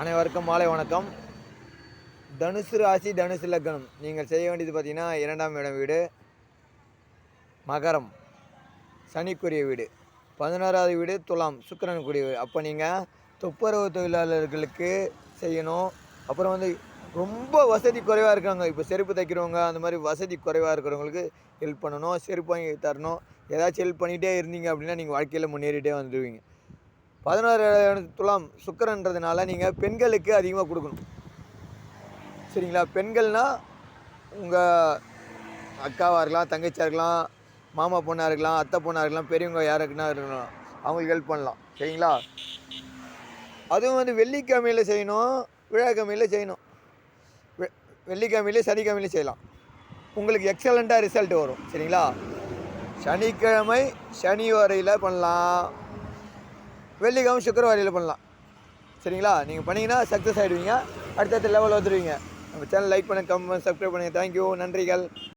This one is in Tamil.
அனைவருக்கும் மாலை வணக்கம். தனுசு ராசி, தனுசு லக்னம். நீங்கள் செய்ய வேண்டியது பார்த்தீங்கன்னா, 2ஆம் இடம் வீடு, மகரம் சனிக்குரிய வீடு, 11வது வீடு துலாம் சுக்கிரனுக்குரிய வீடு. அப்போ நீங்கள் துப்புரவு தொழிலாளர்களுக்கு செய்யணும். அப்புறம் ரொம்ப வசதி குறைவாக இருக்காங்க, இப்போ செருப்பு தைக்கிறவங்க, அந்த மாதிரி வசதி குறைவாக இருக்கிறவங்களுக்கு ஹெல்ப் பண்ணணும், செருப்பு வாங்கி தரணும். ஏதாச்சும் ஹெல்ப் பண்ணிகிட்டே இருந்தீங்க அப்படின்னா நீங்கள் வாழ்க்கையில் முன்னேறிட்டே வந்துடுவீங்க. 11 துலாம் சுக்கிரன்றதுனால நீங்கள் பெண்களுக்கு அதிகமாக கொடுக்கணும். சரிங்களா? பெண்கள்னால் உங்கள் அக்காவாக இருக்கலாம், தங்கச்சியாக இருக்கலாம், மாமா பொண்ணாக இருக்கலாம், அத்தை பொண்ணாக இருக்கலாம், பெரியவங்க யாருக்குன்னா இருக்கலாம், அவங்களுக்கு ஹெல்ப் பண்ணலாம். சரிங்களா? அதுவும் வெள்ளிக்கிழமையில் செய்யணும், விழாக்கிழமையில் செய்யணும். வெள்ளிக்கிழமையிலே சனிக்கிழமையிலே செய்யலாம். உங்களுக்கு எக்ஸலண்ட்டாக ரிசல்ட் வரும். சரிங்களா? சனிக்கிழமை சனி வரையில் பண்ணலாம், வெள்ளிக்கிழமை சுக்கிரவாரியில் பண்ணலாம். சரிங்களா? நீங்கள் பண்ணிங்கன்னா சக்ஸஸ் ஆகிடுவீங்க, அடுத்தடுத்த லெவல் வந்துடுவீங்க. நம்ம சேனல் லைக் பண்ணுங்கள், கமெண்ட், சப்ஸ்கிரைப் பண்ணுங்கள். தேங்க்யூ, நன்றிகள்.